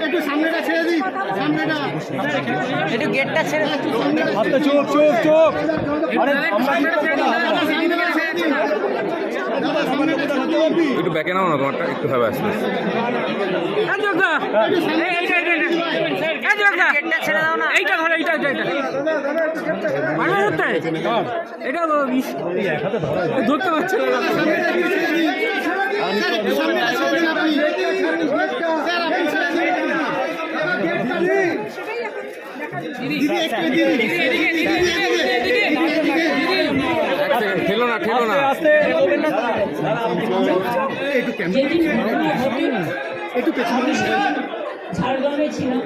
একটু সামনেটা ছেড়ে দিই, সামনেটা একটু গেটটা ছেড়ে চোখ চোখ চোখ একটু ব্যাকে নাও না, তোমারটা একটু ভাবে আসবে। গেটটা ছেড়ে দাও না। এইটা ধরে এইটা এটা ধরতে পারছে না। ঠেলো না, ঠেলো না। ঝাড়গ্রামে ছিলাম,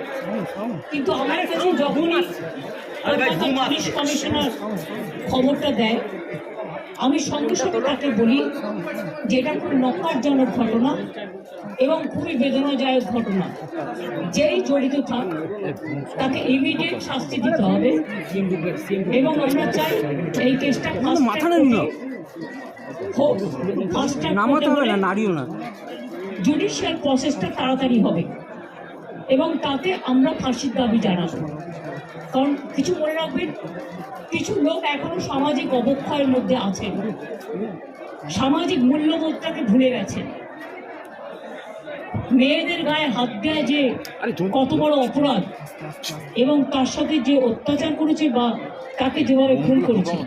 কিন্তু আমার কাছে যখনই পুলিশ কমিশনার খবরটা দেয়, আমি সঙ্গে সঙ্গে তাকে বলি যে এটা খুব নক্কারজনক ঘটনা এবং খুবই বেদনাদায়ক ঘটনা। যেই জড়িত থাক তাকে ইমিডিয়েট শাস্তি দিতে হবে এবং আমরা চাই এই কেসটা মাথা নামাতে হবে না, নাড়িও না। জুডিশিয়াল প্রসেসটা তাড়াতাড়ি হবে এবং তাতে আমরা ফাঁসির দাবি জানাবো। কারণ কিছু মনে রাখবেন, কিছু লোক এখনো সামাজিক অবক্ষয়ের মধ্যে আছেন, সামাজিক মূল্যবোধটাকে ভুলে গেছেন। মেয়েদের গায়ে হাত দেয় যে কত বড় অপরাধ এবং তার সাথে যে অত্যাচার করেছে বা তাকে যেভাবে খুন করেছে,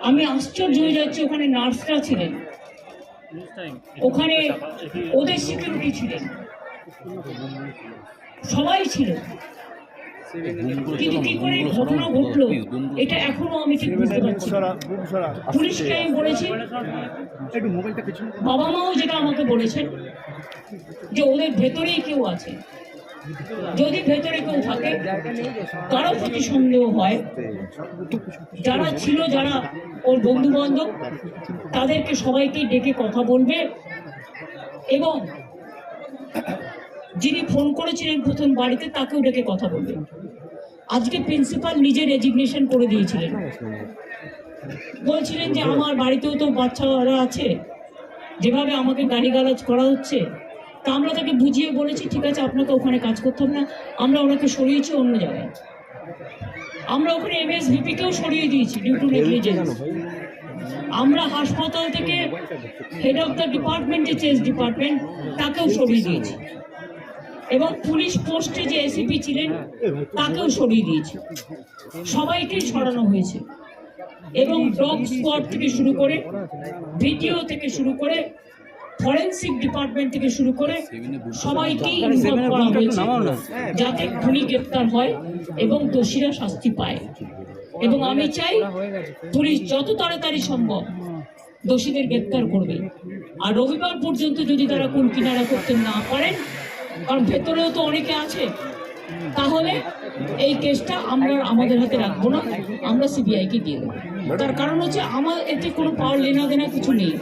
আমি আশ্চর্য হয়ে যাচ্ছি। ওখানে নার্সরা ছিলেন, ওখানে ওদের সিকিউরিটি ছিলেন, সবাই ছিল, কিন্তু কি করে ঘটনা ঘটলো এটা এখনো আমি ঠিক বুঝতে পারছি। পুলিশকে আমি বলেছি, বাবা মাও যেটা আমাকে বলেছেন যে ওদের ভেতরেই কেউ আছে, যদি ভেতরে কেউ থাকে, কারো প্রতি সন্দেহ হয়, যারা ছিল, যারা ওর বন্ধু বান্ধব, তাদেরকে সবাইকে ডেকে কথা বলবে এবং যিনি ফোন করেছিলেন প্রথম বাড়িতে তাকেও ডেকে কথা বলবে। আজকে প্রিন্সিপাল নিজে রেজিগনেশন করে দিয়েছিলেন, বলছিলেন যে আমার বাড়িতেও তো বাচ্চারা আছে, যেভাবে আমাকে গালিগালাজ করা হচ্ছে। তা আমরা তাকে বুঝিয়ে বলেছি, ঠিক আছে আপনাকে ওখানে কাজ করতে হবে না, আমরা ওনাকে সরিয়েছি অন্য জায়গায়। আমরা ওখানে MSVP-কেও সরিয়ে দিয়েছি ডিউ টু নেগলিজেন্স। আমরা হাসপাতাল থেকে হেড অফ দ্য ডিপার্টমেন্ট, যে চেস ডিপার্টমেন্ট, তাকেও সরিয়ে দিয়েছি এবং পুলিশ পোস্টে যে ACP ছিলেন তাকেও সরিয়ে দিয়েছি। সবাইকেই সরানো হয়েছে এবং ডগ স্কোয়াড থেকে শুরু করে, ভিডিও থেকে শুরু করে, ফরেন্সিক ডিপার্টমেন্ট থেকে শুরু করে সবাইকেই ইনভলভ করা হয়েছে যাতে খুনি গ্রেপ্তার হয় এবং দোষীরা শাস্তি পায়। এবং আমি চাই পুলিশ যত তাড়াতাড়ি সম্ভব দোষীদের গ্রেপ্তার করবে। আর রবিবার পর্যন্ত যদি তারা কুল কিনারা করতে না পারেন, কারণ ভেতরেও তো অনেকে আছে, তাহলে এই কেসটা আমরা আমাদের হাতে রাখবো না, আমরা CBI-কে দিয়ে দেবো। তার কারণ হচ্ছে আমার এতে কোনো পাওয়ার লেনা দেনা কিছু নেই,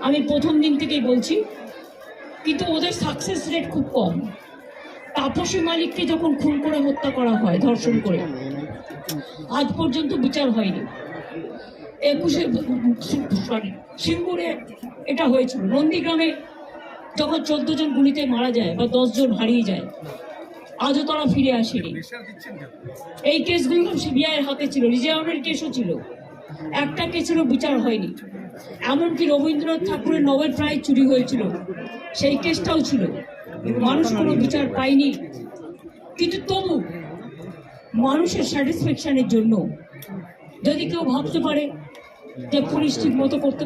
আমি প্রথম দিন থেকেই বলছি। কিন্তু ওদের সাকসেস রেট খুব কম। তাপসী মালিককে যখন খুন করে হত্যা করা হয়, ধর্ষণ করে, আজ পর্যন্ত বিচার হয়নি। 21 সিঙ্গুরে এটা হয়েছিল। নন্দীগ্রামে যখন 14 জন গুলিতে মারা যায় বা 10 জন হারিয়ে যায়, আজও তারা ফিরে আসেনি। এই কেসগুলো CBI-এর হাতে ছিল, রিজার্ভের কেসও ছিল, একটা কেসেরও বিচার হয়নি। এমনকি রবীন্দ্রনাথ ঠাকুরের নোবেল প্রাইজ চুরি হয়েছিল, সেই কেসটাও ছিল, মানুষ কোনো বিচার পায়নি। কিন্তু তবু মানুষের স্যাটিসফ্যাকশনের জন্য যদি কেউ ভাবতে পারে যে পুলিশ ঠিক মতো করতে